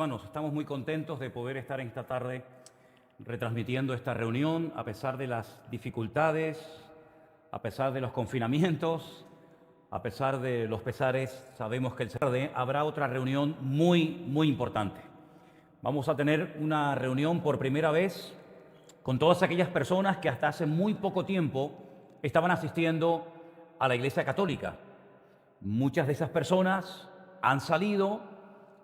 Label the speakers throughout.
Speaker 1: hermanos, estamos muy contentos de poder estar en esta tarde retransmitiendo esta reunión a pesar de las dificultades, a pesar de los confinamientos, a pesar de los pesares. Sabemos que el tarde habrá otra reunión muy importante. Vamos a tener una reunión por primera vez con todas aquellas personas que hasta hace muy poco tiempo estaban asistiendo a la Iglesia Católica. Muchas de esas personas han salido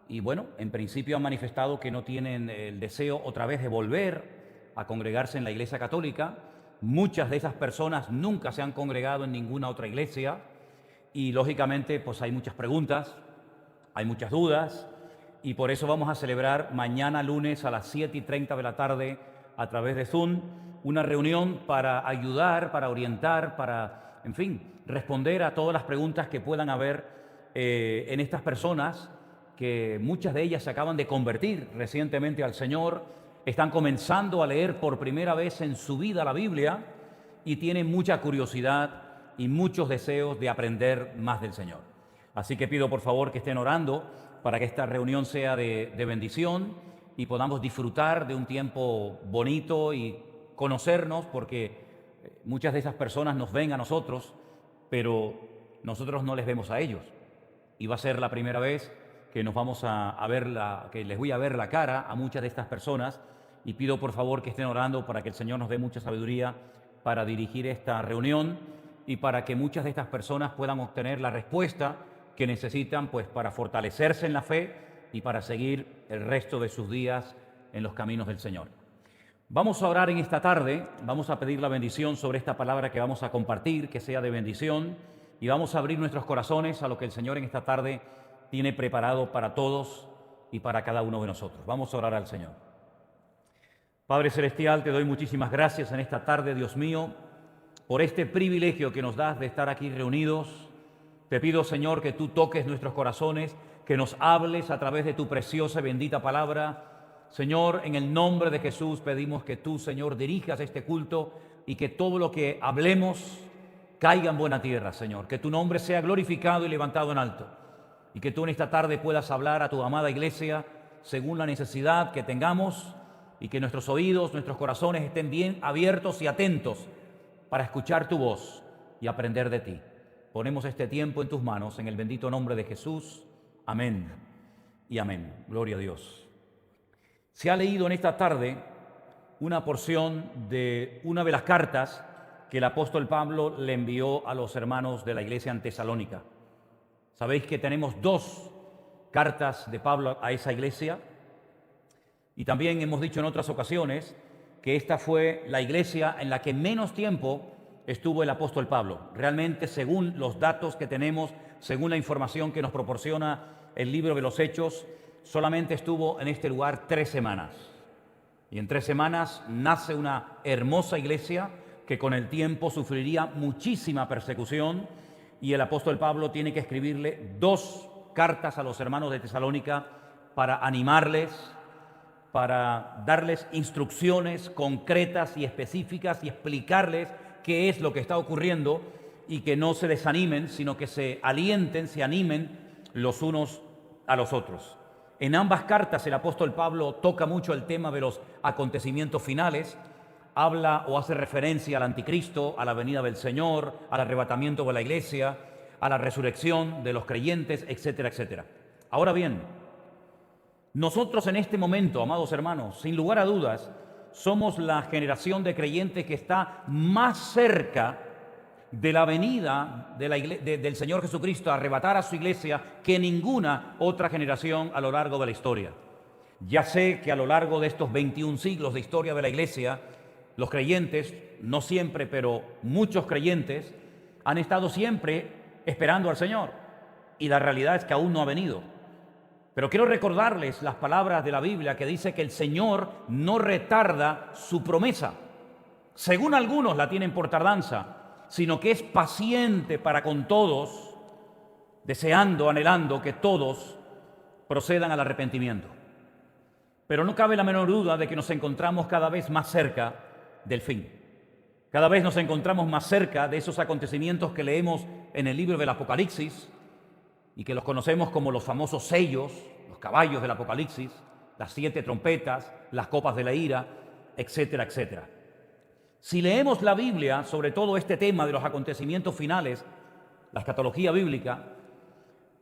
Speaker 1: y bueno, en principio han manifestado que no tienen el deseo otra vez de volver a congregarse en la Iglesia Católica. Muchas de esas personas nunca se han congregado en ninguna otra iglesia y lógicamente pues hay muchas preguntas, hay muchas dudas y por eso vamos a celebrar mañana lunes a las 7:30 de la tarde a través de Zoom una reunión para ayudar, para orientar, para, en fin, responder a todas las preguntas que puedan haber en estas personas, que muchas de ellas se acaban de convertir recientemente al Señor, están comenzando a leer por primera vez en su vida la Biblia y tienen mucha curiosidad y muchos deseos de aprender más del Señor. Así que pido por favor que estén orando para que esta reunión sea de bendición y podamos disfrutar de un tiempo bonito y conocernos, porque muchas de esas personas nos ven a nosotros, pero nosotros no les vemos a ellos. Y va a ser la primera vez que nos vamos a ver, que les voy a ver la cara a muchas de estas personas, y pido por favor que estén orando para que el Señor nos dé mucha sabiduría para dirigir esta reunión y para que muchas de estas personas puedan obtener la respuesta que necesitan pues para fortalecerse en la fe y para seguir el resto de sus días en los caminos del Señor. Vamos a orar en esta tarde, vamos a pedir la bendición sobre esta palabra que vamos a compartir, que sea de bendición, y vamos a abrir nuestros corazones a lo que el Señor en esta tarde tiene preparado para todos y para cada uno de nosotros. Vamos a orar al Señor. Padre Celestial, te doy muchísimas gracias en esta tarde, Dios mío, por este privilegio que nos das de estar aquí reunidos. Te pido, Señor, que tú toques nuestros corazones, que nos hables a través de tu preciosa y bendita palabra. Señor, en el nombre de Jesús pedimos que tú, Señor, dirijas este culto y que todo lo que hablemos caiga en buena tierra, Señor. Que tu nombre sea glorificado y levantado en alto. Y que tú en esta tarde puedas hablar a tu amada iglesia según la necesidad que tengamos, y que nuestros oídos, nuestros corazones estén bien abiertos y atentos para escuchar tu voz y aprender de ti. Ponemos este tiempo en tus manos, en el bendito nombre de Jesús. Amén y amén. Gloria a Dios. Se ha leído en esta tarde una porción de una de las cartas que el apóstol Pablo le envió a los hermanos de la iglesia en Tesalónica. Sabéis que tenemos 2 cartas de Pablo a esa iglesia, y también hemos dicho en otras ocasiones que esta fue la iglesia en la que menos tiempo estuvo el apóstol Pablo. Realmente, según los datos que tenemos, según la información que nos proporciona el libro de los Hechos, solamente estuvo en este lugar 3 semanas. Y en 3 semanas nace una hermosa iglesia que con el tiempo sufriría muchísima persecución, y el apóstol Pablo tiene que escribirle 2 cartas a los hermanos de Tesalónica para animarles, para darles instrucciones concretas y específicas y explicarles qué es lo que está ocurriendo, y que no se desanimen, sino que se alienten, se animen los unos a los otros. En ambas cartas el apóstol Pablo toca mucho el tema de los acontecimientos finales. Habla o hace referencia al anticristo, a la venida del Señor, al arrebatamiento de la iglesia, a la resurrección de los creyentes, etcétera, etcétera. Ahora bien, nosotros en este momento, amados hermanos, sin lugar a dudas, somos la generación de creyentes que está más cerca de la venida del Señor Jesucristo a arrebatar a su iglesia que ninguna otra generación a lo largo de la historia. Ya sé que a lo largo de estos 21 siglos de historia de la iglesia, los creyentes, no siempre, pero muchos creyentes, han estado siempre esperando al Señor, y la realidad es que aún no ha venido. Pero quiero recordarles las palabras de la Biblia que dice que el Señor no retarda su promesa, según algunos la tienen por tardanza, sino que es paciente para con todos, deseando, anhelando que todos procedan al arrepentimiento. Pero no cabe la menor duda de que nos encontramos cada vez más cerca del fin. Cada vez nos encontramos más cerca de esos acontecimientos que leemos en el libro del Apocalipsis y que los conocemos como los famosos sellos, los caballos del Apocalipsis, las 7 trompetas, las copas de la ira, etcétera, etcétera. Si leemos la Biblia sobre todo este tema de los acontecimientos finales, la escatología bíblica,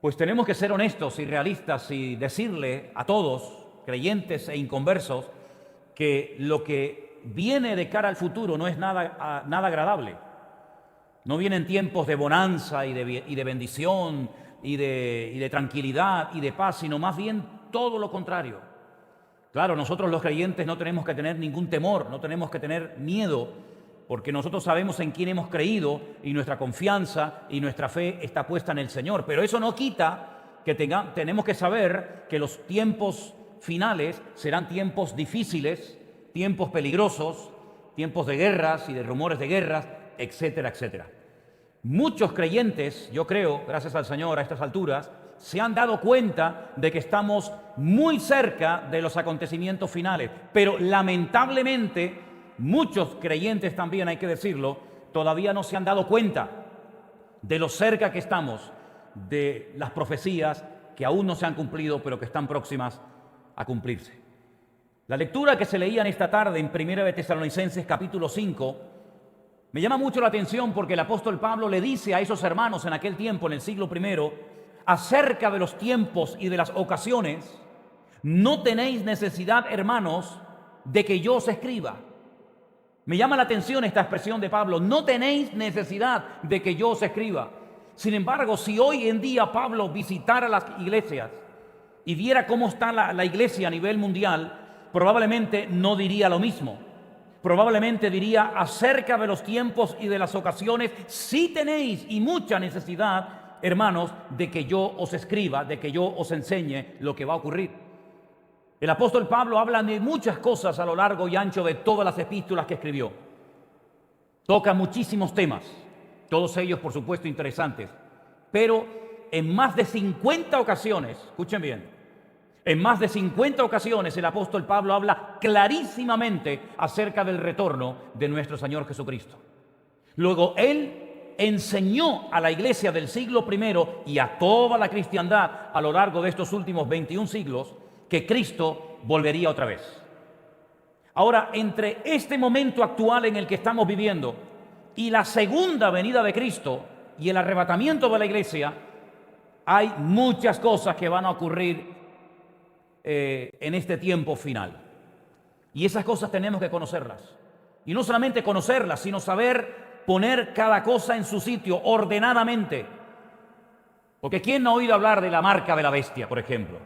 Speaker 1: pues tenemos que ser honestos y realistas y decirle a todos, creyentes e inconversos, que lo que viene de cara al futuro no es nada agradable. No vienen tiempos de bonanza y de bendición y de tranquilidad y de paz, sino más bien todo lo contrario. Claro, nosotros los creyentes no tenemos que tener ningún temor, no tenemos que tener miedo, porque nosotros sabemos en quién hemos creído y nuestra confianza y nuestra fe está puesta en el Señor. Pero eso no quita que tenemos que saber que los tiempos finales serán tiempos difíciles, tiempos peligrosos, tiempos de guerras y de rumores de guerras, etcétera, etcétera. Muchos creyentes, yo creo, gracias al Señor a estas alturas, se han dado cuenta de que estamos muy cerca de los acontecimientos finales, pero lamentablemente muchos creyentes también, hay que decirlo, todavía no se han dado cuenta de lo cerca que estamos de las profecías que aún no se han cumplido, pero que están próximas a cumplirse. La lectura que se leía en esta tarde en 1 de Tesalonicenses capítulo 5 me llama mucho la atención porque el apóstol Pablo le dice a esos hermanos en aquel tiempo, en el siglo I, acerca de los tiempos y de las ocasiones: no tenéis necesidad, hermanos, de que yo os escriba. Me llama la atención esta expresión de Pablo: no tenéis necesidad de que yo os escriba. Sin embargo, si hoy en día Pablo visitara las iglesias y viera cómo está la iglesia a nivel mundial, probablemente no diría lo mismo. Probablemente diría: acerca de los tiempos y de las ocasiones, sí tenéis y mucha necesidad, hermanos, de que yo os escriba, de que yo os enseñe lo que va a ocurrir. El apóstol Pablo habla de muchas cosas a lo largo y ancho de todas las epístolas que escribió. Toca muchísimos temas, todos ellos, por supuesto, interesantes, pero en más de 50 ocasiones, escuchen bien, en más de 50 ocasiones el apóstol Pablo habla clarísimamente acerca del retorno de nuestro Señor Jesucristo. Luego, él enseñó a la iglesia del siglo I y a toda la cristiandad a lo largo de estos últimos 21 siglos que Cristo volvería otra vez. Ahora, entre este momento actual en el que estamos viviendo y la segunda venida de Cristo y el arrebatamiento de la iglesia, hay muchas cosas que van a ocurrir en este tiempo final. Y esas cosas tenemos que conocerlas. Y no solamente conocerlas, sino saber poner cada cosa en su sitio ordenadamente. Porque ¿quién no ha oído hablar de la marca de la bestia, por ejemplo?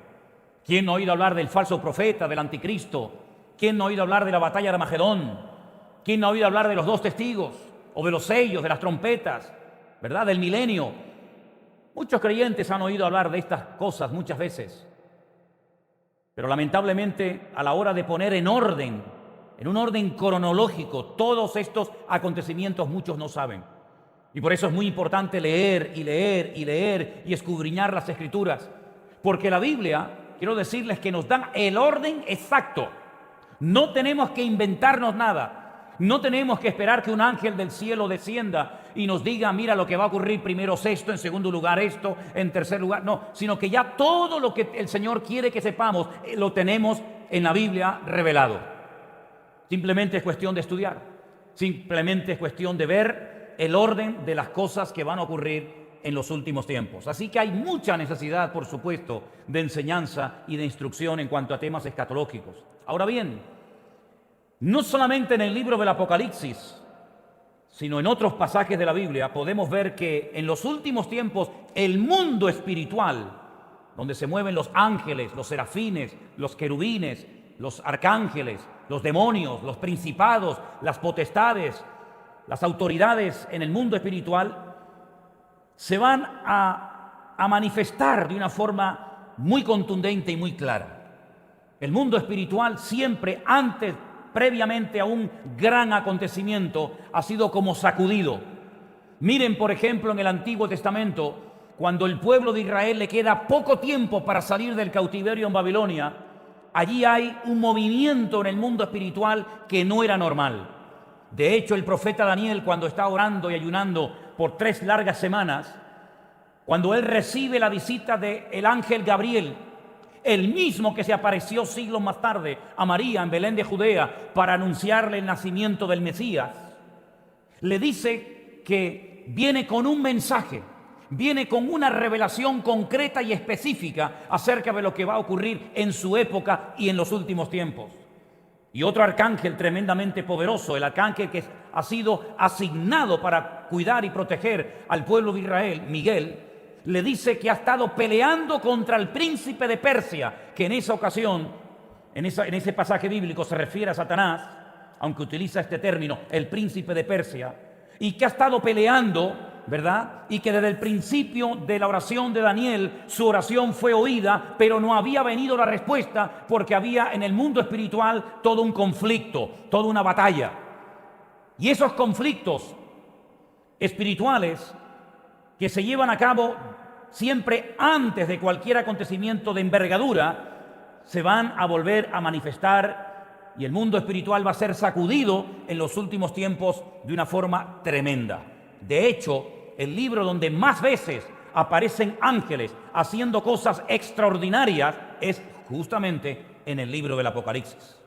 Speaker 1: ¿Quién no ha oído hablar del falso profeta, del anticristo? ¿Quién no ha oído hablar de la batalla de Armagedón? ¿Quién no ha oído hablar de los 2 testigos? O de los sellos, de las trompetas, ¿verdad? Del milenio. Muchos creyentes han oído hablar de estas cosas muchas veces. Pero lamentablemente, a la hora de poner en un orden cronológico, todos estos acontecimientos, muchos no saben. Y por eso es muy importante leer y leer y leer y escudriñar las Escrituras. Porque la Biblia, quiero decirles que nos da el orden exacto. No tenemos que inventarnos nada. No tenemos que esperar que un ángel del cielo descienda y nos diga: mira lo que va a ocurrir, primero esto, en segundo lugar esto, en tercer lugar. No, sino que ya todo lo que el Señor quiere que sepamos lo tenemos en la Biblia revelado. Simplemente es cuestión de estudiar. Simplemente es cuestión de ver el orden de las cosas que van a ocurrir en los últimos tiempos. Así que hay mucha necesidad, por supuesto, de enseñanza y de instrucción en cuanto a temas escatológicos. Ahora bien, no solamente en el libro del Apocalipsis, sino en otros pasajes de la Biblia podemos ver que en los últimos tiempos el mundo espiritual, donde se mueven los ángeles, los serafines, los querubines, los arcángeles, los demonios, los principados, las potestades, las autoridades en el mundo espiritual, se van a manifestar de una forma muy contundente y muy clara. El mundo espiritual siempre previamente a un gran acontecimiento, ha sido como sacudido. Miren, por ejemplo, en el Antiguo Testamento, cuando el pueblo de Israel le queda poco tiempo para salir del cautiverio en Babilonia, allí hay un movimiento en el mundo espiritual que no era normal. De hecho, el profeta Daniel, cuando está orando y ayunando por 3 largas semanas, cuando él recibe la visita del ángel Gabriel, el mismo que se apareció siglos más tarde a María en Belén de Judea para anunciarle el nacimiento del Mesías, le dice que viene con un mensaje, viene con una revelación concreta y específica acerca de lo que va a ocurrir en su época y en los últimos tiempos. Y otro arcángel tremendamente poderoso, el arcángel que ha sido asignado para cuidar y proteger al pueblo de Israel, Miguel, le dice que ha estado peleando contra el príncipe de Persia, que en esa ocasión, en ese pasaje bíblico se refiere a Satanás, aunque utiliza este término, el príncipe de Persia, y que ha estado peleando, ¿verdad? Y que desde el principio de la oración de Daniel, su oración fue oída, pero no había venido la respuesta porque había en el mundo espiritual todo un conflicto, toda una batalla. Y esos conflictos espirituales que se llevan a cabo siempre antes de cualquier acontecimiento de envergadura, se van a volver a manifestar y el mundo espiritual va a ser sacudido en los últimos tiempos de una forma tremenda. De hecho, el libro donde más veces aparecen ángeles haciendo cosas extraordinarias es justamente en el libro del Apocalipsis.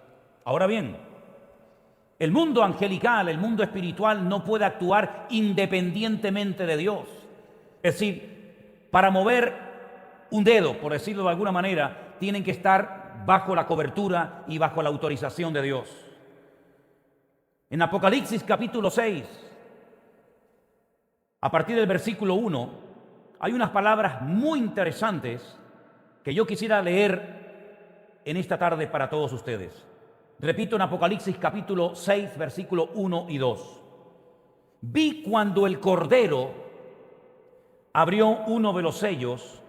Speaker 1: Ahora bien, el mundo angelical, el mundo espiritual no puede actuar independientemente de Dios. Es decir, para mover un dedo, por decirlo de alguna manera, tienen que estar bajo la cobertura y bajo la autorización de Dios. En Apocalipsis capítulo 6, a partir del versículo 1, hay unas palabras muy interesantes que yo quisiera leer en esta tarde para todos ustedes. Repito, en Apocalipsis capítulo 6, versículo 1 y 2. Vi cuando el Cordero abrió uno de los sellos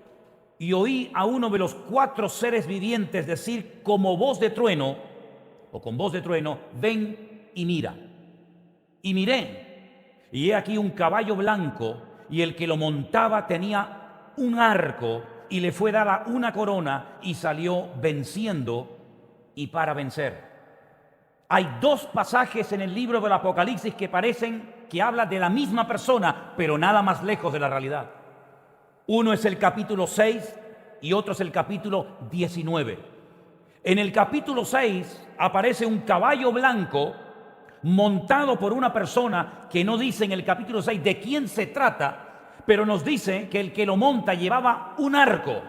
Speaker 1: y oí a uno de los 4 seres vivientes decir como voz de trueno, o con voz de trueno, ven y mira. Y miré, y he aquí un caballo blanco, y el que lo montaba tenía un arco, y le fue dada una corona, y salió venciendo y para vencer. Hay 2 pasajes en el libro del Apocalipsis que parecen que habla de la misma persona, pero nada más lejos de la realidad. Uno es el capítulo 6 y otro es el capítulo 19. En el capítulo 6 aparece un caballo blanco montado por una persona que no dice en el capítulo 6 de quién se trata, pero nos dice que el que lo monta llevaba un arco.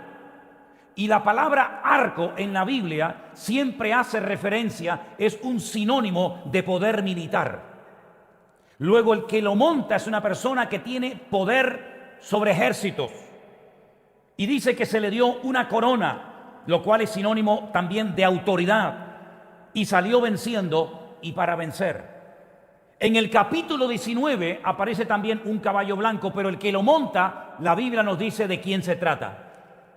Speaker 1: Y la palabra arco en la Biblia siempre hace referencia, es un sinónimo de poder militar. Luego el que lo monta es una persona que tiene poder sobre ejércitos. Y dice que se le dio una corona, lo cual es sinónimo también de autoridad. Y salió venciendo y para vencer. En el capítulo 19 aparece también un caballo blanco, pero el que lo monta, la Biblia nos dice de quién se trata.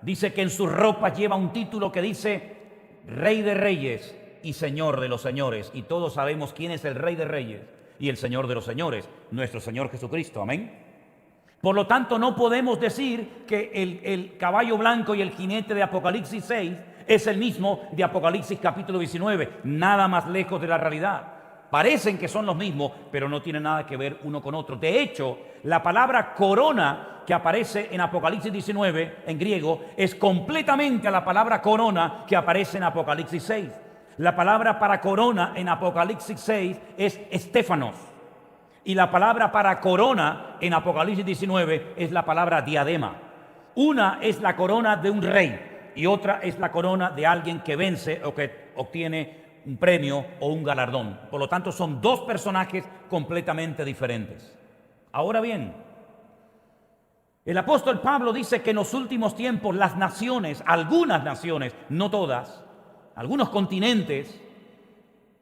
Speaker 1: Dice que en sus ropas lleva un título que dice Rey de Reyes y Señor de los Señores. Y todos sabemos quién es el Rey de Reyes y el Señor de los Señores, nuestro Señor Jesucristo. Amén. Por lo tanto, no podemos decir que el caballo blanco y el jinete de Apocalipsis 6 es el mismo de Apocalipsis capítulo 19. Nada más lejos de la realidad. Parecen que son los mismos, pero no tienen nada que ver uno con otro. De hecho, la palabra corona que aparece en Apocalipsis 19 en griego es completamente la palabra corona que aparece en Apocalipsis 6. La palabra para corona en Apocalipsis 6 es estéfanos. Y la palabra para corona en Apocalipsis 19 es la palabra diadema. Una es la corona de un rey y otra es la corona de alguien que vence o que obtiene un premio o un galardón. Por lo tanto, son 2 personajes completamente diferentes. Ahora bien, el apóstol Pablo dice que en los últimos tiempos las naciones, algunas naciones, no todas, algunos continentes,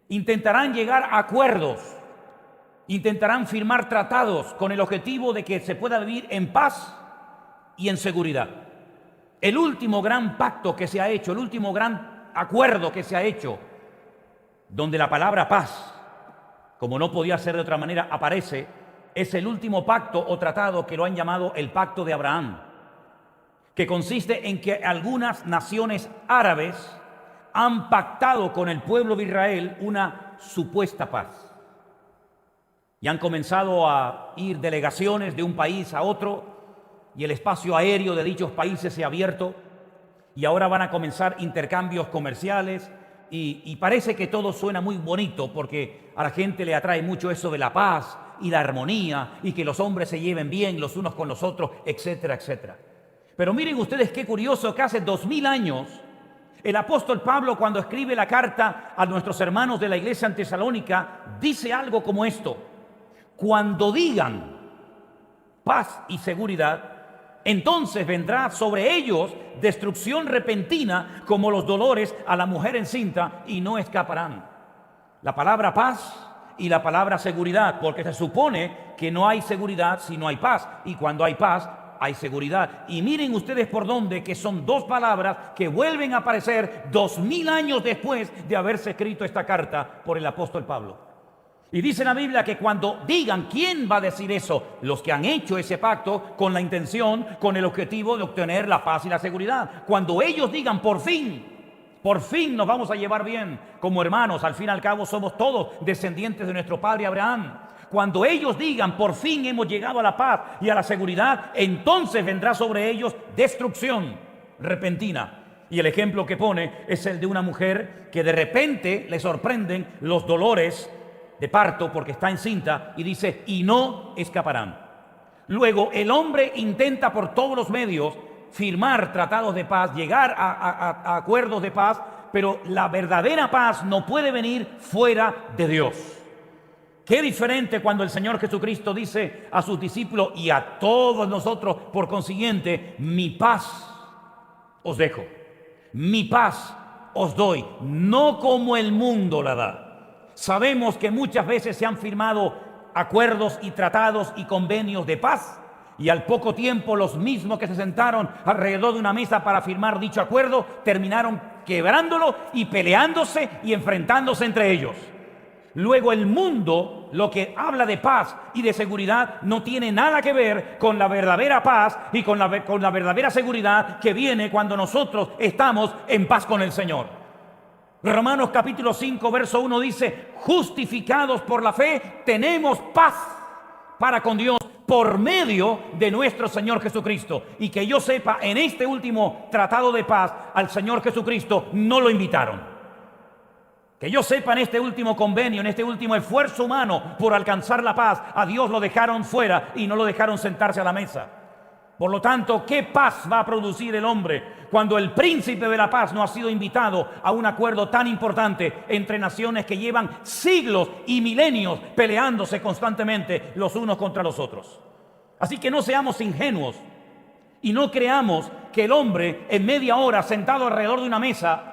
Speaker 1: intentarán llegar a acuerdos, intentarán firmar tratados con el objetivo de que se pueda vivir en paz y en seguridad. El último gran pacto que se ha hecho, el último gran acuerdo que se ha hecho, donde la palabra paz, como no podía ser de otra manera, aparece, es el último pacto o tratado que lo han llamado el Pacto de Abraham, que consiste en que algunas naciones árabes han pactado con el pueblo de Israel una supuesta paz. Y han comenzado a ir delegaciones de un país a otro, y el espacio aéreo de dichos países se ha abierto, y ahora van a comenzar intercambios comerciales y parece que todo suena muy bonito porque a la gente le atrae mucho eso de la paz y la armonía y que los hombres se lleven bien los unos con los otros, etcétera, etcétera. Pero miren ustedes qué curioso que hace 2000 años el apóstol Pablo, cuando escribe la carta a nuestros hermanos de la iglesia en Tesalónica, dice algo como esto: cuando digan paz y seguridad, entonces vendrá sobre ellos destrucción repentina como los dolores a la mujer encinta y no escaparán. La palabra paz y la palabra seguridad, porque se supone que no hay seguridad si no hay paz, y cuando hay paz hay seguridad. Y miren ustedes por dónde, que son dos palabras que vuelven a aparecer 2000 años después de haberse escrito esta carta por el apóstol Pablo. Y dice la Biblia que cuando digan, ¿quién va a decir eso? Los que han hecho ese pacto con la intención, con el objetivo de obtener la paz y la seguridad. Cuando ellos digan, por fin nos vamos a llevar bien como hermanos, al fin y al cabo somos todos descendientes de nuestro padre Abraham. Cuando ellos digan, por fin hemos llegado a la paz y a la seguridad, entonces vendrá sobre ellos destrucción repentina. Y el ejemplo que pone es el de una mujer que de repente le sorprenden los dolores de parto porque está encinta y dice, y no escaparán. Luego el hombre intenta por todos los medios firmar tratados de paz, llegar a acuerdos de paz, pero la verdadera paz no puede venir fuera de Dios. Qué diferente cuando el Señor Jesucristo dice a sus discípulos y a todos nosotros, por consiguiente, mi paz os dejo, mi paz os doy, no como el mundo la da. Sabemos que muchas veces se han firmado acuerdos y tratados y convenios de paz, y al poco tiempo los mismos que se sentaron alrededor de una mesa para firmar dicho acuerdo terminaron quebrándolo y peleándose y enfrentándose entre ellos. Luego el mundo, lo que habla de paz y de seguridad, no tiene nada que ver con la verdadera paz y con la verdadera seguridad que viene cuando nosotros estamos en paz con el Señor. Romanos capítulo 5, verso 1 dice, justificados por la fe, tenemos paz para con Dios por medio de nuestro Señor Jesucristo. Y que yo sepa, en este último tratado de paz, al Señor Jesucristo no lo invitaron. Que yo sepa, en este último convenio, en este último esfuerzo humano por alcanzar la paz, a Dios lo dejaron fuera y no lo dejaron sentarse a la mesa. Por lo tanto, ¿qué paz va a producir el hombre cuando el príncipe de la paz no ha sido invitado a un acuerdo tan importante entre naciones que llevan siglos y milenios peleándose constantemente los unos contra los otros? Así que no seamos ingenuos y no creamos que el hombre en media hora sentado alrededor de una mesa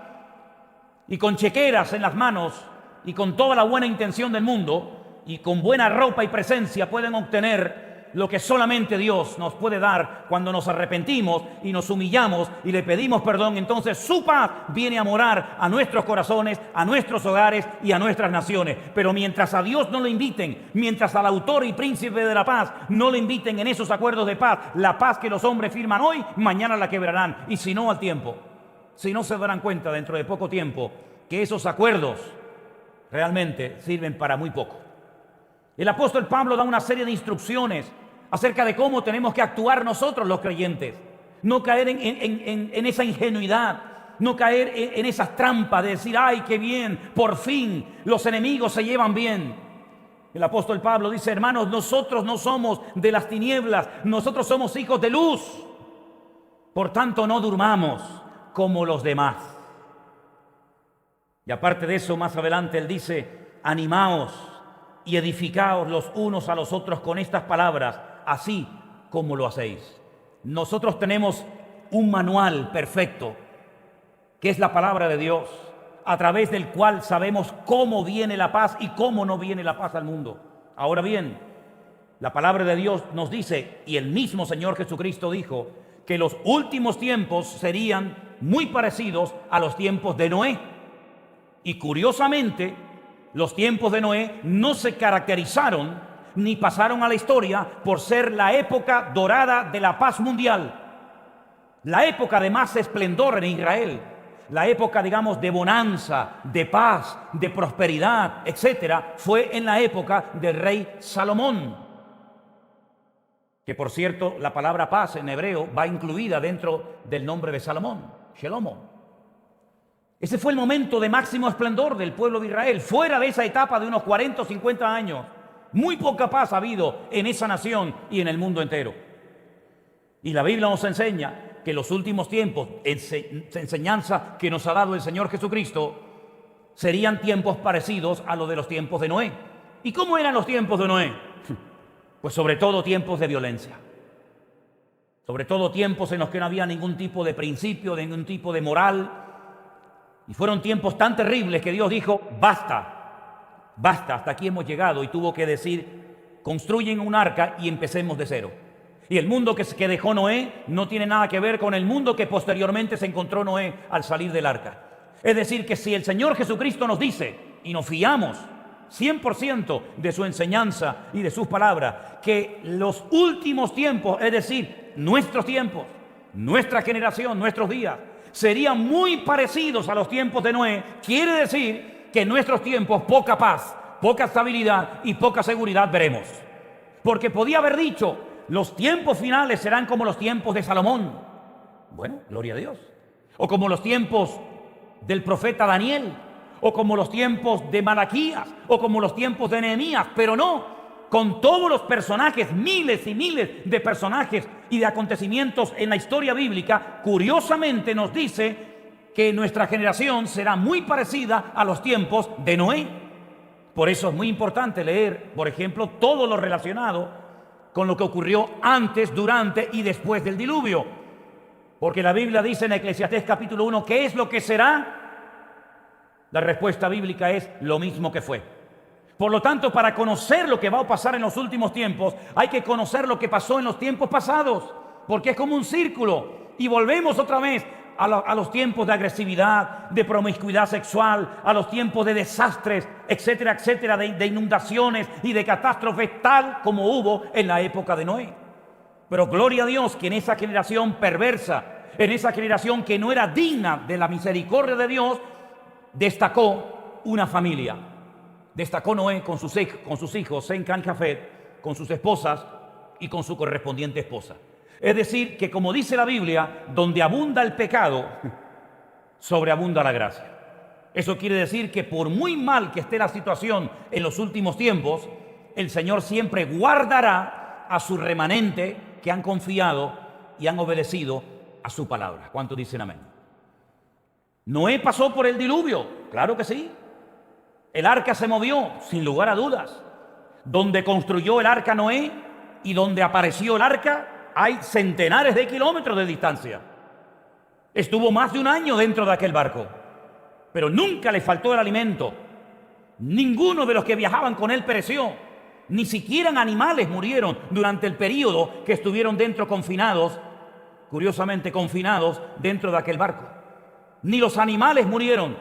Speaker 1: y con chequeras en las manos y con toda la buena intención del mundo y con buena ropa y presencia pueden obtener lo que solamente Dios nos puede dar cuando nos arrepentimos y nos humillamos y le pedimos perdón. Entonces su paz viene a morar a nuestros corazones, a nuestros hogares y a nuestras naciones. Pero mientras a Dios no lo inviten, mientras al autor y príncipe de la paz no lo inviten en esos acuerdos de paz, la paz que los hombres firman hoy, mañana la quebrarán, y si no al tiempo. Si no, se darán cuenta dentro de poco tiempo que esos acuerdos realmente sirven para muy poco. El apóstol Pablo da una serie de instrucciones acerca de cómo tenemos que actuar nosotros los creyentes. No caer en esa ingenuidad, no caer en esas trampas de decir, ¡ay, qué bien! Por fin los enemigos se llevan bien. El apóstol Pablo dice, hermanos, nosotros no somos de las tinieblas, nosotros somos hijos de luz. Por tanto, no durmamos como los demás. Y aparte de eso, más adelante él dice, animaos y edificaos los unos a los otros con estas palabras, así como lo hacéis. Nosotros tenemos un manual perfecto, que es la palabra de Dios, a través del cual sabemos cómo viene la paz y cómo no viene la paz al mundo. Ahora bien, la palabra de Dios nos dice, y el mismo Señor Jesucristo dijo, que los últimos tiempos serían muy parecidos a los tiempos de Noé. Y curiosamente, los tiempos de Noé no se caracterizaron ni pasaron a la historia por ser la época dorada de la paz mundial, la época de más esplendor en Israel, la época, digamos, de bonanza, de paz, de prosperidad, etcétera, fue en la época del rey Salomón. Que por cierto, la palabra paz en hebreo va incluida dentro del nombre de Salomón. Shelomo. Ese fue el momento de máximo esplendor del pueblo de Israel. Fuera de esa etapa de unos 40 o 50 años, muy poca paz ha habido en esa nación y en el mundo entero. Y la Biblia nos enseña que los últimos tiempos, enseñanza que nos ha dado el Señor Jesucristo, serían tiempos parecidos a los de los tiempos de Noé. ¿Y cómo eran los tiempos de Noé? Pues sobre todo tiempos de violencia. Sobre todo tiempos en los que no había ningún tipo de principio, ningún tipo de moral. Y fueron tiempos tan terribles que Dios dijo, basta, basta, hasta aquí hemos llegado. Y tuvo que decir, construyen un arca y empecemos de cero. Y el mundo que dejó Noé no tiene nada que ver con el mundo que posteriormente se encontró Noé al salir del arca. Es decir, que si el Señor Jesucristo nos dice, y nos fiamos 100% de su enseñanza y de sus palabras, que los últimos tiempos, es decir, nuestros tiempos, nuestra generación, nuestros días, serían muy parecidos a los tiempos de Noé, quiere decir que en nuestros tiempos poca paz, poca estabilidad y poca seguridad veremos. Porque podía haber dicho, los tiempos finales serán como los tiempos de Salomón. Bueno, gloria a Dios. O como los tiempos del profeta Daniel, o como los tiempos de Malaquías, o como los tiempos de Nehemías, pero no. Con todos los personajes, miles y miles de personajes y de acontecimientos en la historia bíblica, curiosamente nos dice que nuestra generación será muy parecida a los tiempos de Noé. Por eso es muy importante leer, por ejemplo, todo lo relacionado con lo que ocurrió antes, durante y después del diluvio. Porque la Biblia dice en Eclesiastés capítulo 1, ¿qué es lo que será? La respuesta bíblica es lo mismo que fue. Por lo tanto, para conocer lo que va a pasar en los últimos tiempos, hay que conocer lo que pasó en los tiempos pasados, porque es como un círculo. Y volvemos otra vez a los tiempos de agresividad, de promiscuidad sexual, a los tiempos de desastres, etcétera, etcétera, de inundaciones y de catástrofes, tal como hubo en la época de Noé. Pero gloria a Dios que en esa generación perversa, en esa generación que no era digna de la misericordia de Dios, destacó una familia. Destacó Noé con sus hijos, Sem, Cam y Jafet, con sus esposas y con su correspondiente esposa. Es decir, que como dice la Biblia, donde abunda el pecado, sobreabunda la gracia. Eso quiere decir que por muy mal que esté la situación en los últimos tiempos, el Señor siempre guardará a su remanente que han confiado y han obedecido a su palabra. ¿Cuántos dicen amén? Noé pasó por el diluvio, claro que sí. El arca se movió, sin lugar a dudas. Donde construyó el arca Noé y donde apareció el arca, hay centenares de kilómetros de distancia. Estuvo más de un año dentro de aquel barco, pero nunca le faltó el alimento. Ninguno de los que viajaban con él pereció. Ni siquiera animales murieron durante el período que estuvieron dentro confinados, curiosamente confinados dentro de aquel barco. Ni los animales murieron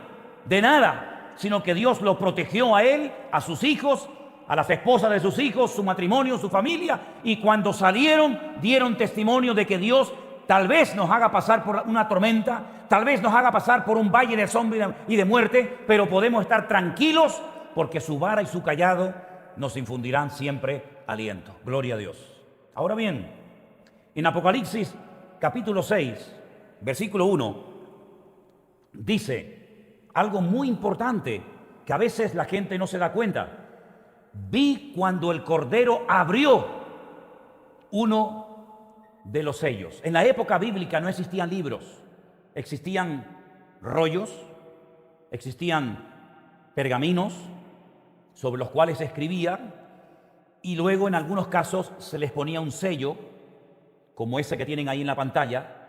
Speaker 1: de nada, sino que Dios lo protegió a él, a sus hijos, a las esposas de sus hijos, su matrimonio, su familia, y cuando salieron dieron testimonio de que Dios tal vez nos haga pasar por una tormenta, tal vez nos haga pasar por un valle de sombra y de muerte, pero podemos estar tranquilos porque su vara y su cayado nos infundirán siempre aliento. Gloria a Dios. Ahora bien, en Apocalipsis capítulo 6, versículo 1, dice algo muy importante que a veces la gente no se da cuenta. Vi cuando el Cordero abrió uno de los sellos. En la época bíblica no existían libros, existían rollos, existían pergaminos sobre los cuales se escribía y luego en algunos casos se les ponía un sello, como ese que tienen ahí en la pantalla,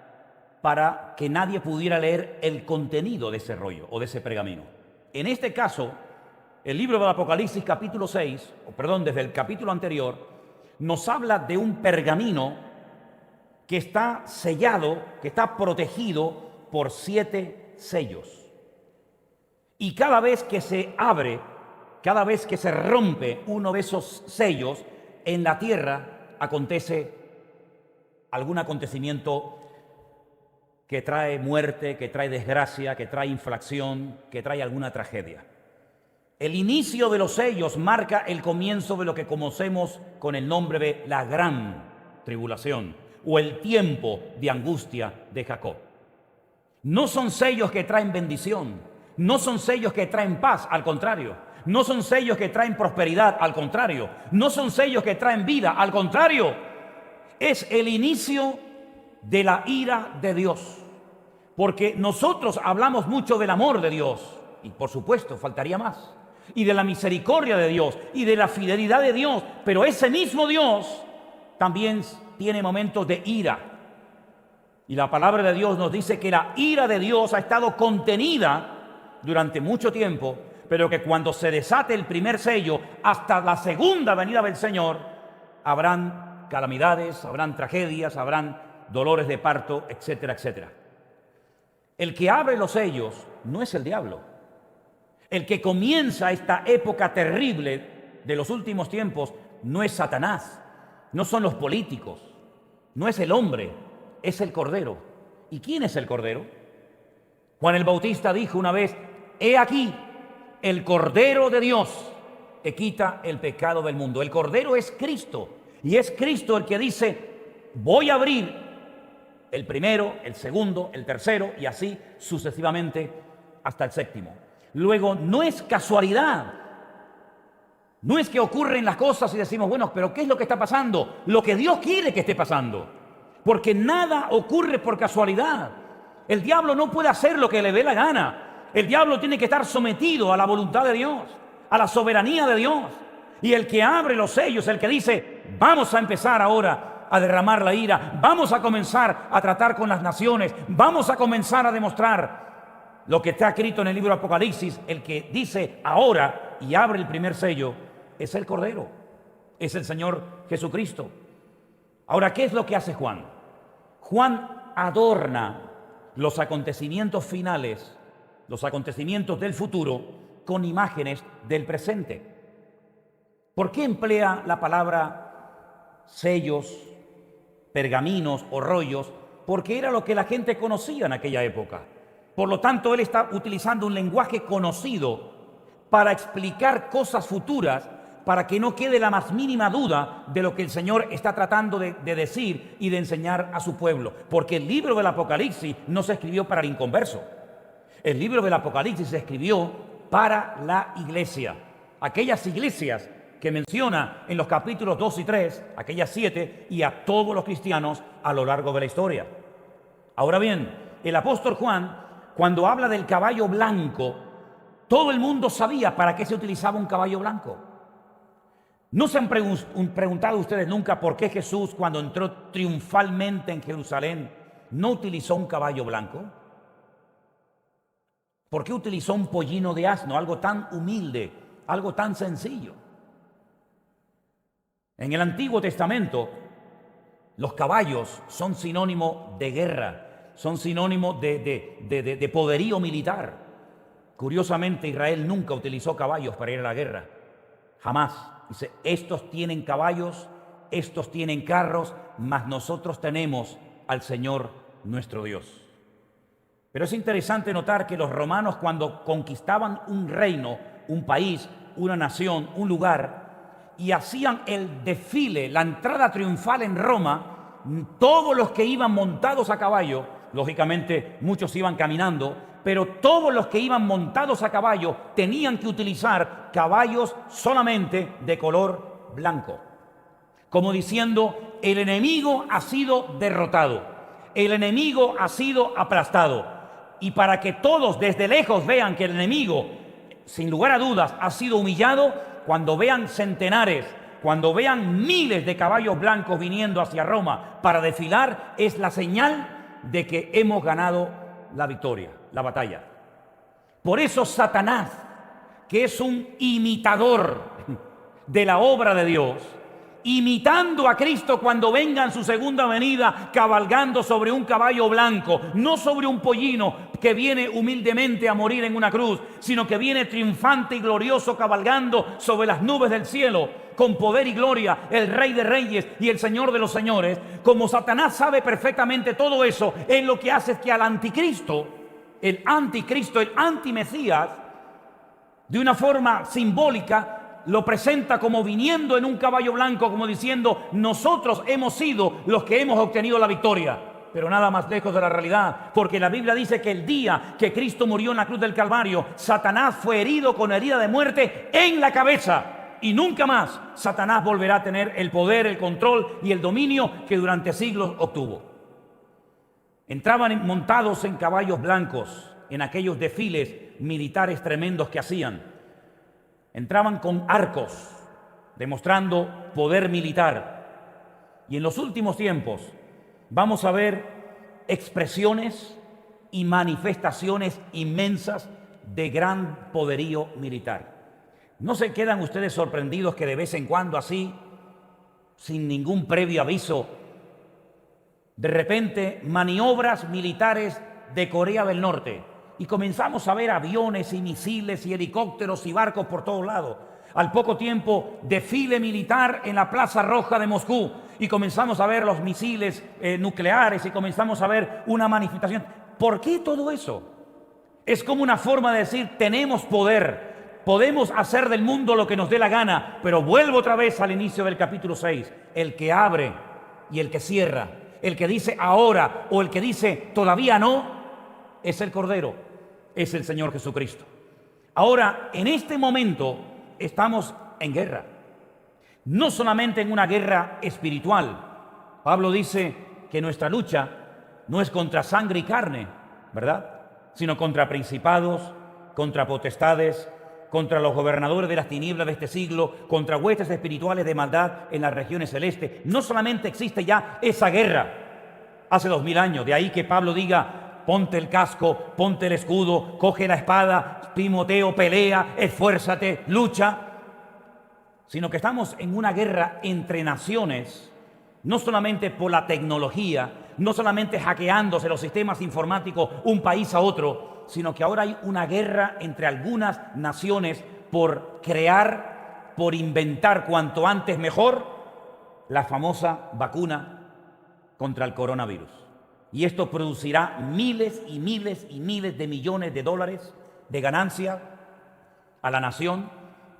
Speaker 1: para que nadie pudiera leer el contenido de ese rollo o de ese pergamino. En este caso, el libro del Apocalipsis capítulo 6, desde el capítulo anterior, nos habla de un pergamino que está sellado, que está protegido por 7 sellos. Y cada vez que se abre, cada vez que se rompe uno de esos sellos, en la tierra acontece algún acontecimiento que trae muerte, que trae desgracia, que trae infracción, que trae alguna tragedia. El inicio de los sellos marca el comienzo de lo que conocemos con el nombre de la gran tribulación o el tiempo de angustia de Jacob. No son sellos que traen bendición, no son sellos que traen paz, al contrario. No son sellos que traen prosperidad, al contrario. No son sellos que traen vida, al contrario. Es el inicio de la ira de Dios. Porque nosotros hablamos mucho del amor de Dios, y por supuesto, faltaría más, y de la misericordia de Dios, y de la fidelidad de Dios, pero ese mismo Dios también tiene momentos de ira. Y la palabra de Dios nos dice que la ira de Dios ha estado contenida durante mucho tiempo, pero que cuando se desate el primer sello, hasta la segunda venida del Señor, habrán calamidades, habrán tragedias, habrán dolores de parto, etcétera, etcétera. El que abre los sellos no es el diablo. El que comienza esta época terrible de los últimos tiempos no es Satanás, no son los políticos, no es el hombre, es el Cordero. ¿Y quién es el Cordero? Juan el Bautista dijo una vez: he aquí el Cordero de Dios que quita el pecado del mundo. El Cordero es Cristo, y es Cristo el que dice: voy a abrir el primero, el segundo, el tercero, y así sucesivamente hasta el séptimo. Luego, no es casualidad, no es que ocurren las cosas y decimos, bueno, pero ¿qué es lo que está pasando? Lo que Dios quiere que esté pasando, porque nada ocurre por casualidad. El diablo no puede hacer lo que le dé la gana. El diablo tiene que estar sometido a la voluntad de Dios, a la soberanía de Dios. Y el que abre los sellos, el que dice: vamos a empezar ahora a derramar la ira, vamos a comenzar a tratar con las naciones, vamos a comenzar a demostrar lo que está escrito en el libro de Apocalipsis. El que dice ahora y abre el primer sello es el Cordero, es el Señor Jesucristo. Ahora, ¿qué es lo que hace Juan? Juan adorna los acontecimientos finales, los acontecimientos del futuro, con imágenes del presente. ¿Por qué emplea la palabra sellos, pergaminos o rollos? Porque era lo que la gente conocía en aquella época. Por lo tanto, él está utilizando un lenguaje conocido para explicar cosas futuras, para que no quede la más mínima duda de lo que el Señor está tratando de decir y de enseñar a su pueblo. Porque el libro del Apocalipsis no se escribió para el inconverso. El libro del Apocalipsis se escribió para la iglesia. Aquellas iglesias que menciona en los capítulos 2 y 3, aquellas 7, y a todos los cristianos a lo largo de la historia. Ahora bien, el apóstol Juan, cuando habla del caballo blanco, todo el mundo sabía para qué se utilizaba un caballo blanco. ¿No se han preguntado ustedes nunca por qué Jesús, cuando entró triunfalmente en Jerusalén, no utilizó un caballo blanco? ¿Por qué utilizó un pollino de asno, algo tan humilde, algo tan sencillo? En el Antiguo Testamento, los caballos son sinónimo de guerra, son sinónimo de poderío militar. Curiosamente, Israel nunca utilizó caballos para ir a la guerra, jamás. Dice: estos tienen caballos, estos tienen carros, mas nosotros tenemos al Señor nuestro Dios. Pero es interesante notar que los romanos, cuando conquistaban un reino, un país, una nación, un lugar, y hacían el desfile, la entrada triunfal en Roma, todos los que iban montados a caballo, lógicamente muchos iban caminando, pero todos los que iban montados a caballo tenían que utilizar caballos solamente de color blanco, como diciendo: el enemigo ha sido derrotado, el enemigo ha sido aplastado. Y para que todos desde lejos vean que el enemigo, sin lugar a dudas, ha sido humillado, cuando vean centenares, cuando vean miles de caballos blancos viniendo hacia Roma para desfilar, es la señal de que hemos ganado la victoria, la batalla. Por eso Satanás, que es un imitador de la obra de Dios, imitando a Cristo cuando venga en su segunda venida, cabalgando sobre un caballo blanco, no sobre un pollino que viene humildemente a morir en una cruz, sino que viene triunfante y glorioso, cabalgando sobre las nubes del cielo, con poder y gloria, el Rey de Reyes y el Señor de los Señores. Como Satanás sabe perfectamente todo eso, él lo que hace es que al anticristo, el antimesías, de una forma simbólica, lo presenta como viniendo en un caballo blanco, como diciendo: nosotros hemos sido los que hemos obtenido la victoria. pero nada más lejos de la realidad, porque la Biblia dice que el día que Cristo murió en la cruz del Calvario, Satanás fue herido con herida de muerte en la cabeza. Y nunca más Satanás volverá a tener el poder, el control y el dominio que durante siglos obtuvo. Entraban montados en caballos blancos en aquellos desfiles militares tremendos que hacían. Entraban con arcos, demostrando poder militar. Y en los últimos tiempos vamos a ver expresiones y manifestaciones inmensas de gran poderío militar. ¿No se quedan ustedes sorprendidos que de vez en cuando así, sin ningún previo aviso, de repente maniobras militares de Corea del Norte y comenzamos a ver aviones y misiles y helicópteros y barcos por todos lados? Al poco tiempo, desfile militar en la Plaza Roja de Moscú y comenzamos a ver los misiles nucleares y comenzamos a ver una manifestación. ¿Por qué todo eso? Es como una forma de decir, tenemos poder. Podemos hacer del mundo lo que nos dé la gana, pero vuelvo otra vez al inicio del capítulo 6. El que abre y el que cierra, el que dice ahora o el que dice todavía no, es el Cordero, es el Señor Jesucristo. Ahora, en este momento estamos en guerra. No solamente en una guerra espiritual. Pablo dice que nuestra lucha no es contra sangre y carne, ¿verdad? Sino contra principados, contra potestades, contra los gobernadores de las tinieblas de este siglo, contra huestes espirituales de maldad en las regiones celestes. No solamente existe ya esa guerra hace 2000 años, de ahí que Pablo diga, ponte el casco, ponte el escudo, coge la espada, Timoteo, pelea, esfuérzate, lucha, sino que estamos en una guerra entre naciones, no solamente por la tecnología, no solamente hackeándose los sistemas informáticos un país a otro, sino que ahora hay una guerra entre algunas naciones por crear, por inventar cuanto antes mejor la famosa vacuna contra el coronavirus. Y esto producirá miles y miles y miles de millones de dólares de ganancia a la nación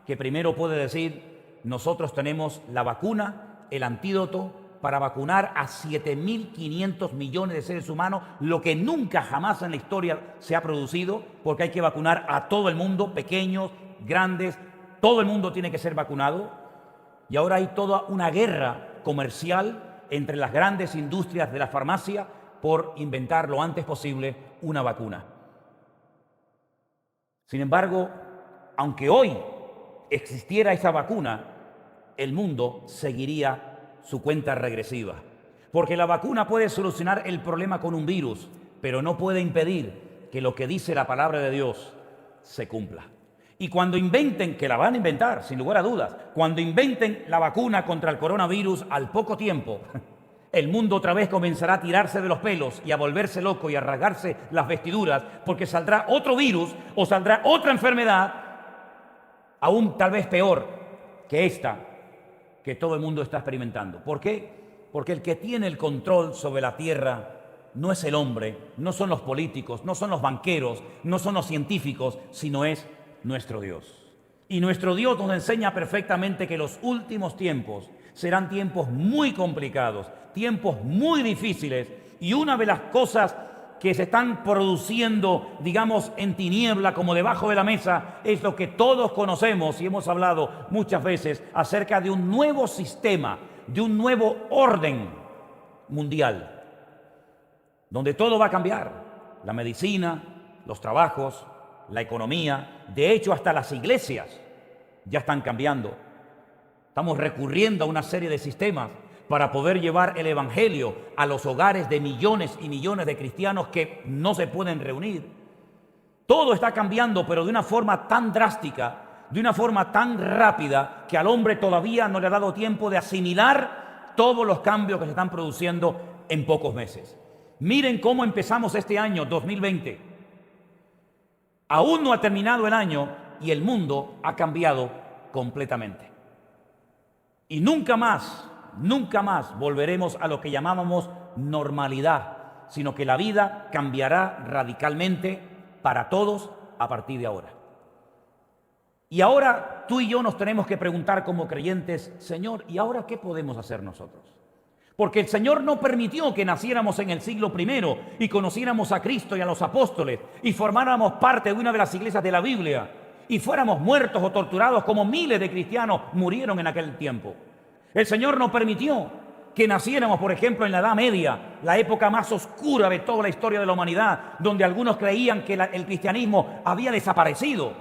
Speaker 1: que primero puede decir, nosotros tenemos la vacuna, el antídoto, para vacunar a 7.500 millones de seres humanos, lo que nunca jamás en la historia se ha producido, porque hay que vacunar a todo el mundo, pequeños, grandes, todo el mundo tiene que ser vacunado. Y ahora hay toda una guerra comercial entre las grandes industrias de la farmacia por inventar lo antes posible una vacuna. Sin embargo, aunque hoy existiera esa vacuna, el mundo seguiría su cuenta regresiva. Porque la vacuna puede solucionar el problema con un virus, pero no puede impedir que lo que dice la palabra de Dios se cumpla. Y cuando inventen, que la van a inventar, sin lugar a dudas, cuando inventen la vacuna contra el coronavirus, al poco tiempo, el mundo otra vez comenzará a tirarse de los pelos y a volverse loco y a rasgarse las vestiduras, porque saldrá otro virus o saldrá otra enfermedad, aún tal vez peor que esta, que todo el mundo está experimentando. ¿Por qué? Porque el que tiene el control sobre la tierra no es el hombre, no son los políticos, no son los banqueros, no son los científicos, sino es nuestro Dios. Y nuestro Dios nos enseña perfectamente que los últimos tiempos serán tiempos muy complicados, tiempos muy difíciles, y una de las cosas que se están produciendo, digamos, en tiniebla, como debajo de la mesa, es lo que todos conocemos y hemos hablado muchas veces acerca de un nuevo sistema, de un nuevo orden mundial, donde todo va a cambiar. La medicina, los trabajos, la economía, de hecho hasta las iglesias ya están cambiando. Estamos recurriendo a una serie de sistemas para poder llevar el evangelio a los hogares de millones y millones de cristianos que no se pueden reunir. Todo está cambiando, pero de una forma tan drástica, de una forma tan rápida, que al hombre todavía no le ha dado tiempo de asimilar todos los cambios que se están produciendo en pocos meses. Miren cómo empezamos este año 2020. Aún no ha terminado el año y el mundo ha cambiado completamente. Y nunca más volveremos a lo que llamábamos normalidad, sino que la vida cambiará radicalmente para todos a partir de ahora. Y ahora tú y yo nos tenemos que preguntar como creyentes, Señor, ¿y ahora qué podemos hacer nosotros? Porque el Señor no permitió que naciéramos en el siglo I y conociéramos a Cristo y a los apóstoles y formáramos parte de una de las iglesias de la Biblia y fuéramos muertos o torturados como miles de cristianos murieron en aquel tiempo. El Señor no permitió que naciéramos, por ejemplo, en la Edad Media, la época más oscura de toda la historia de la humanidad, donde algunos creían que el cristianismo había desaparecido.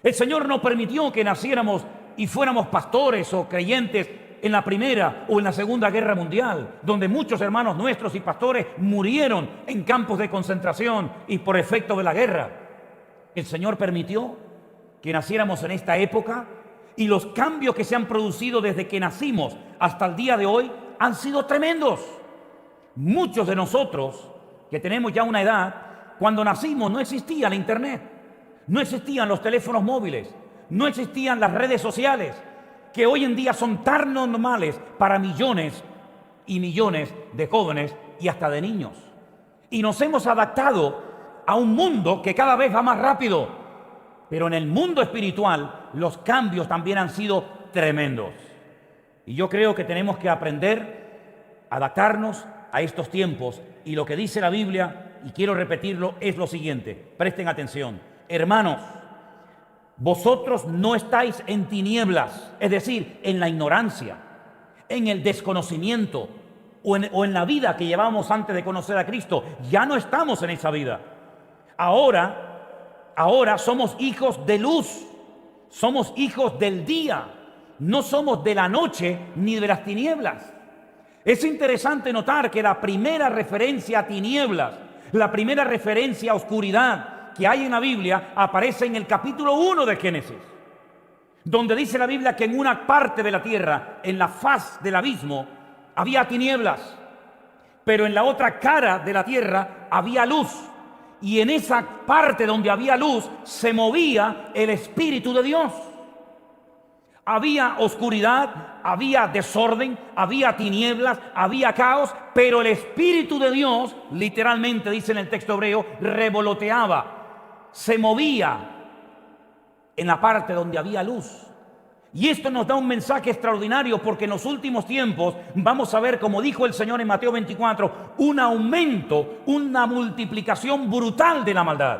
Speaker 1: El Señor no permitió que naciéramos y fuéramos pastores o creyentes en la Primera o en la Segunda Guerra Mundial, donde muchos hermanos nuestros y pastores murieron en campos de concentración y por efecto de la guerra. El Señor permitió que naciéramos en esta época y los cambios que se han producido desde que nacimos hasta el día de hoy han sido tremendos. Muchos de nosotros que tenemos ya una edad, cuando nacimos no existía la internet, no existían los teléfonos móviles, no existían las redes sociales, que hoy en día son tan normales para millones y millones de jóvenes y hasta de niños. Y nos hemos adaptado a un mundo que cada vez va más rápido, pero en el mundo espiritual los cambios también han sido tremendos. Y yo creo que tenemos que aprender a adaptarnos a estos tiempos. Y lo que dice la Biblia, y quiero repetirlo, es lo siguiente. Presten atención. Hermanos, vosotros no estáis en tinieblas, es decir, en la ignorancia, en el desconocimiento o en la vida que llevábamos antes de conocer a Cristo. Ya no estamos en esa vida. Ahora somos hijos de luz, somos hijos del día, no somos de la noche ni de las tinieblas. Es interesante notar que la primera referencia a tinieblas, la primera referencia a oscuridad que hay en la Biblia aparece en el capítulo 1 de Génesis, donde dice la Biblia que en una parte de la tierra, en la faz del abismo, había tinieblas, pero en la otra cara de la tierra había luz, y en esa parte donde había luz se movía el Espíritu de Dios. Había oscuridad, había desorden, había tinieblas, había caos, pero el Espíritu de Dios, literalmente dice en el texto hebreo, revoloteaba, se movía en la parte donde había luz. Y esto nos da un mensaje extraordinario, porque en los últimos tiempos vamos a ver, como dijo el Señor en Mateo 24, un aumento, una multiplicación brutal de la maldad.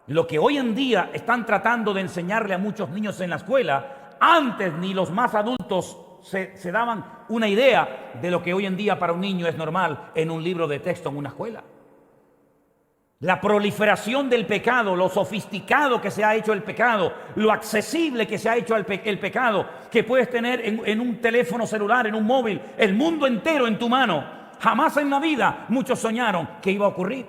Speaker 1: Lo que hoy en día están tratando de enseñarle a muchos niños en la escuela, antes ni los más adultos se daban una idea de lo que hoy en día para un niño es normal en un libro de texto en una escuela. La proliferación del pecado, lo sofisticado que se ha hecho el pecado, lo accesible que se ha hecho el pecado, que puedes tener en un teléfono celular, en un móvil, el mundo entero en tu mano. Jamás en la vida muchos soñaron que iba a ocurrir.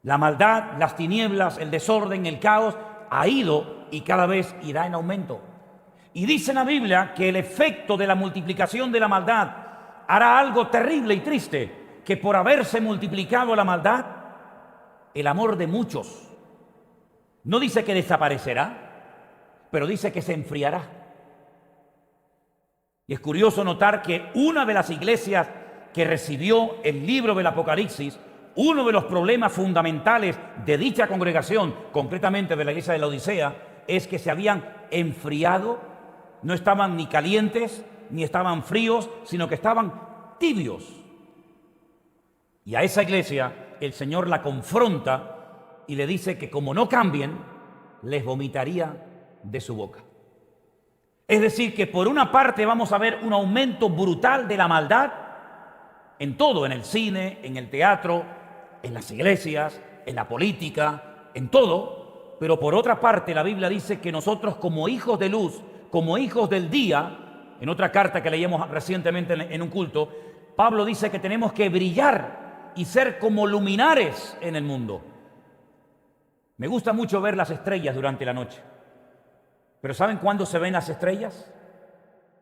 Speaker 1: La maldad, las tinieblas, el desorden, el caos ha ido y cada vez irá en aumento. Y dice la Biblia que el efecto de la multiplicación de la maldad hará algo terrible y triste, que por haberse multiplicado la maldad, el amor de muchos, no dice que desaparecerá, pero dice que se enfriará. Y es curioso notar que una de las iglesias que recibió el libro del Apocalipsis, uno de los problemas fundamentales de dicha congregación, concretamente de la iglesia de la Odisea, es que se habían enfriado, no estaban ni calientes, ni estaban fríos, sino que estaban tibios. Y a esa iglesia el Señor la confronta y le dice que como no cambien, les vomitaría de su boca. Es decir, que por una parte vamos a ver un aumento brutal de la maldad en todo, en el cine, en el teatro, en las iglesias, en la política, en todo. Pero por otra parte la Biblia dice que nosotros como hijos de luz, como hijos del día, en otra carta que leímos recientemente en un culto, Pablo dice que tenemos que brillar y ser como luminares en el mundo. Me gusta mucho ver las estrellas durante la noche. Pero ¿saben cuándo se ven las estrellas?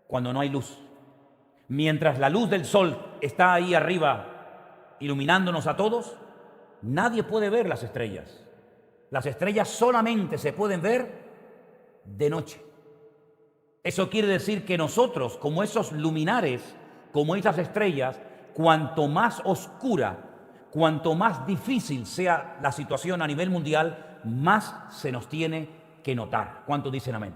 Speaker 1: Cuando no hay luz. Mientras la luz del sol está ahí arriba iluminándonos a todos, nadie puede ver las estrellas. Las estrellas solamente se pueden ver de noche. Eso quiere decir que nosotros, como esos luminares, como esas estrellas, cuanto más oscura, cuanto más difícil sea la situación a nivel mundial, más se nos tiene que notar. ¿Cuántos dicen amén?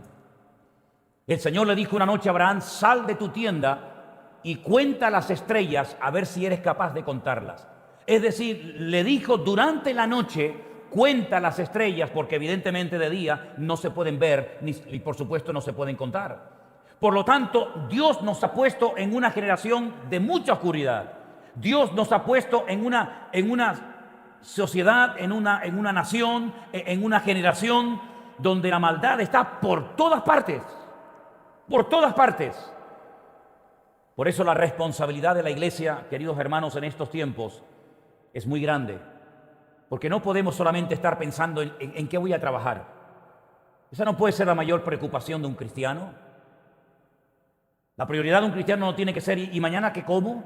Speaker 1: El Señor le dijo una noche a Abraham: sal de tu tienda y cuenta las estrellas a ver si eres capaz de contarlas. Es decir, le dijo durante la noche, cuenta las estrellas, porque evidentemente de día no se pueden ver y por supuesto no se pueden contar. Por lo tanto, Dios nos ha puesto en una generación de mucha oscuridad. Dios nos ha puesto en una sociedad, en una nación, en una generación donde la maldad está por todas partes. Por todas partes. Por eso la responsabilidad de la iglesia, queridos hermanos, en estos tiempos es muy grande. Porque no podemos solamente estar pensando en qué voy a trabajar. Esa no puede ser la mayor preocupación de un cristiano. La prioridad de un cristiano no tiene que ser ¿y mañana qué como?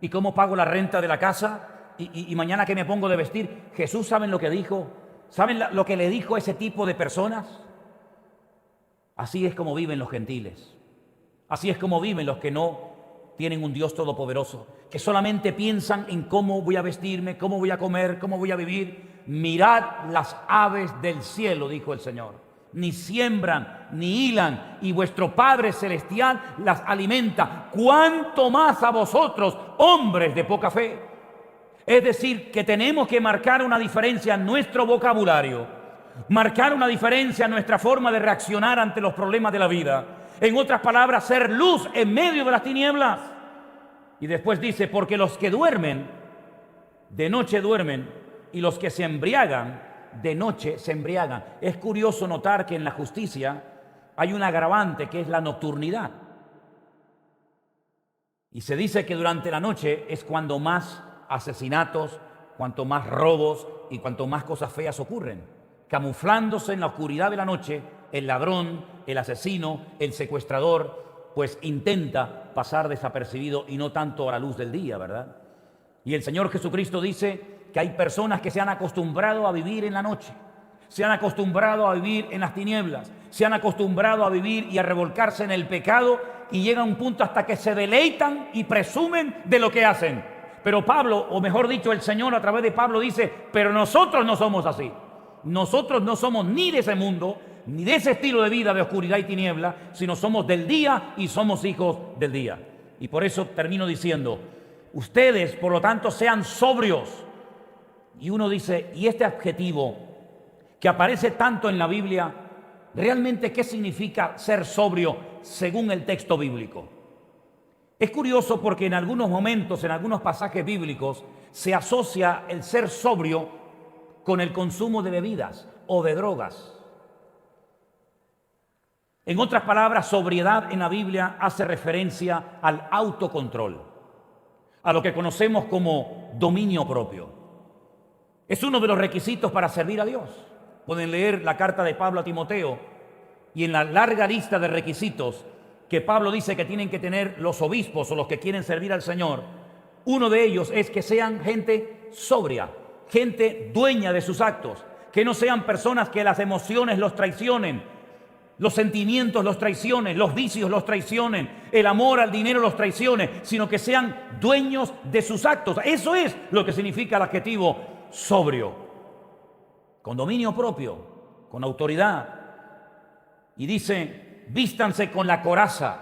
Speaker 1: ¿Y cómo pago la renta de la casa? ¿Y mañana qué me pongo de vestir? Jesús, ¿saben lo que dijo? ¿Saben lo que le dijo a ese tipo de personas? Así es como viven los gentiles. Así es como viven los que no tienen un Dios todopoderoso, que solamente piensan en cómo voy a vestirme, cómo voy a comer, cómo voy a vivir. Mirad las aves del cielo, dijo el Señor. Ni siembran, ni hilan, y vuestro Padre Celestial las alimenta. ¿Cuánto más a vosotros, hombres de poca fe? Es decir, que tenemos que marcar una diferencia en nuestro vocabulario, marcar una diferencia en nuestra forma de reaccionar ante los problemas de la vida. En otras palabras, ser luz en medio de las tinieblas. Y después dice, porque los que duermen, de noche duermen, y los que se embriagan, de noche se embriagan. Es curioso notar que en la justicia hay un agravante que es la nocturnidad. Y se dice que durante la noche es cuando más asesinatos, cuanto más robos y cuanto más cosas feas ocurren. Camuflándose en la oscuridad de la noche, el ladrón, el asesino, el secuestrador, pues intenta pasar desapercibido y no tanto a la luz del día, ¿verdad? Y el Señor Jesucristo dice que hay personas que se han acostumbrado a vivir en la noche, se han acostumbrado a vivir en las tinieblas, se han acostumbrado a vivir y a revolcarse en el pecado y llega a un punto hasta que se deleitan y presumen de lo que hacen. Pero Pablo, o mejor dicho, el Señor a través de Pablo dice, pero nosotros no somos así. Nosotros no somos ni de ese mundo, ni de ese estilo de vida de oscuridad y tiniebla, sino somos del día y somos hijos del día. Y por eso termino diciendo, ustedes, por lo tanto, sean sobrios. Y uno dice, ¿y este adjetivo que aparece tanto en la Biblia, realmente qué significa ser sobrio según el texto bíblico? Es curioso porque en algunos momentos, en algunos pasajes bíblicos, se asocia el ser sobrio con el consumo de bebidas o de drogas. En otras palabras, sobriedad en la Biblia hace referencia al autocontrol, a lo que conocemos como dominio propio. Es uno de los requisitos para servir a Dios. Pueden leer la carta de Pablo a Timoteo y en la larga lista de requisitos que Pablo dice que tienen que tener los obispos o los que quieren servir al Señor, uno de ellos es que sean gente sobria, gente dueña de sus actos, que no sean personas que las emociones los traicionen, los sentimientos los traicionen, los vicios los traicionen, el amor al dinero los traicione, sino que sean dueños de sus actos. Eso es lo que significa el adjetivo sobrio, con dominio propio, con autoridad. Y dice, vístanse con la coraza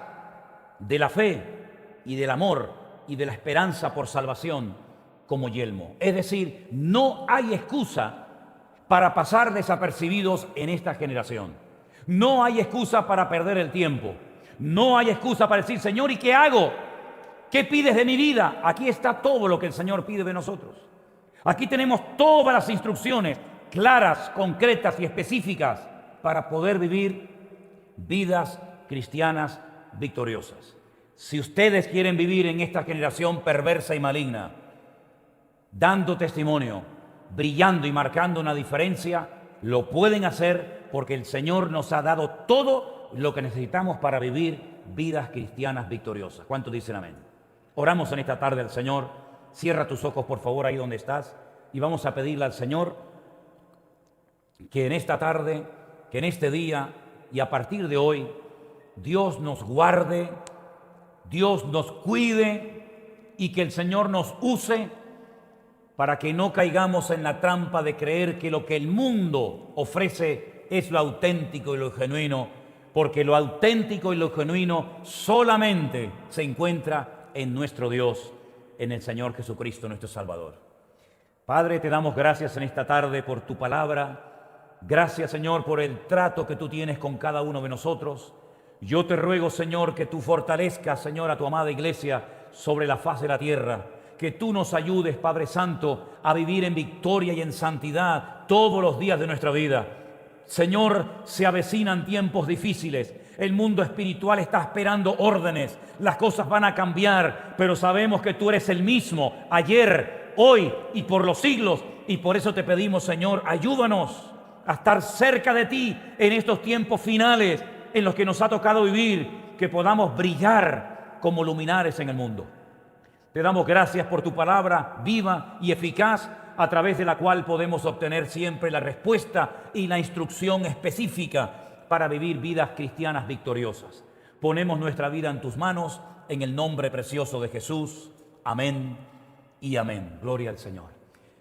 Speaker 1: de la fe y del amor y de la esperanza por salvación como yelmo. Es decir, no hay excusa para pasar desapercibidos en esta generación. No hay excusa para perder el tiempo. No hay excusa para decir, Señor, ¿y qué hago? ¿Qué pides de mi vida? Aquí está todo lo que el Señor pide de nosotros. Aquí tenemos todas las instrucciones claras, concretas y específicas para poder vivir vidas cristianas victoriosas. Si ustedes quieren vivir en esta generación perversa y maligna, dando testimonio, brillando y marcando una diferencia, lo pueden hacer porque el Señor nos ha dado todo lo que necesitamos para vivir vidas cristianas victoriosas. ¿Cuántos dicen amén? Oramos en esta tarde al Señor. Cierra tus ojos, por favor, ahí donde estás, y vamos a pedirle al Señor que en esta tarde, que en este día y a partir de hoy, Dios nos guarde, Dios nos cuide y que el Señor nos use para que no caigamos en la trampa de creer que lo que el mundo ofrece es lo auténtico y lo genuino, porque lo auténtico y lo genuino solamente se encuentra en nuestro Dios, en el Señor Jesucristo, nuestro Salvador. Padre, te damos gracias en esta tarde por tu palabra. Gracias, Señor, por el trato que tú tienes con cada uno de nosotros. Yo te ruego, Señor, que tú fortalezcas, Señor, a tu amada iglesia sobre la faz de la tierra. Que tú nos ayudes, Padre Santo, a vivir en victoria y en santidad todos los días de nuestra vida. Señor, se avecinan tiempos difíciles. El mundo espiritual está esperando órdenes. Las cosas van a cambiar, pero sabemos que tú eres el mismo ayer, hoy y por los siglos. Y por eso te pedimos, Señor, ayúdanos a estar cerca de ti en estos tiempos finales en los que nos ha tocado vivir, que podamos brillar como luminares en el mundo. Te damos gracias por tu palabra viva y eficaz, a través de la cual podemos obtener siempre la respuesta y la instrucción específica para vivir vidas cristianas victoriosas. Ponemos nuestra vida en tus manos, en el nombre precioso de Jesús. Amén y amén. Gloria al Señor.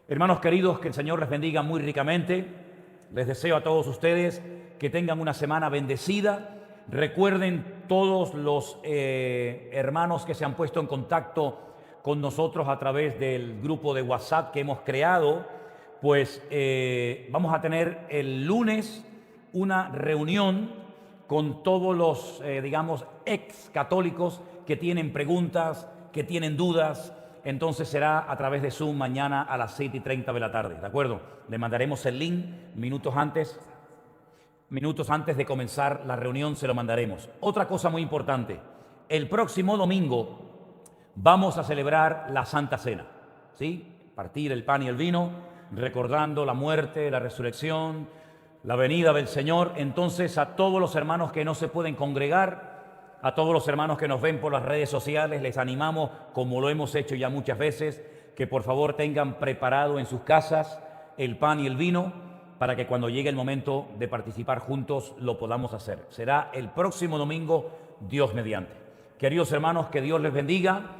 Speaker 1: Hermanos queridos, que el Señor les bendiga muy ricamente. Les deseo a todos ustedes que tengan una semana bendecida. Recuerden todos los hermanos que se han puesto en contacto con nosotros a través del grupo de WhatsApp que hemos creado, pues vamos a tener el lunes una reunión con todos los, ex católicos que tienen preguntas, que tienen dudas. Entonces será a través de Zoom mañana a las 7:30 de la tarde, ¿de acuerdo? Le mandaremos el link minutos antes de comenzar la reunión, se lo mandaremos. Otra cosa muy importante, el próximo domingo vamos a celebrar la Santa Cena, ¿sí? Partir el pan y el vino, recordando la muerte, la resurrección, la venida del Señor. Entonces, a todos los hermanos que no se pueden congregar, a todos los hermanos que nos ven por las redes sociales, les animamos, como lo hemos hecho ya muchas veces, que por favor tengan preparado en sus casas el pan y el vino para que cuando llegue el momento de participar juntos lo podamos hacer. Será el próximo domingo, Dios mediante. Queridos hermanos, que Dios les bendiga.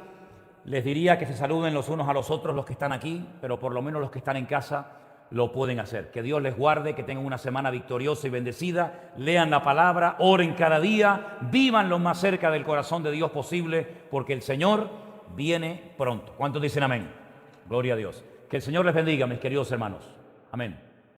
Speaker 1: Les diría que se saluden los unos a los otros los que están aquí, pero por lo menos los que están en casa lo pueden hacer. Que Dios les guarde, que tengan una semana victoriosa y bendecida. Lean la palabra, oren cada día, vivan lo más cerca del corazón de Dios posible, porque el Señor viene pronto. ¿Cuántos dicen amén? Gloria a Dios. Que el Señor les bendiga, mis queridos hermanos. Amén.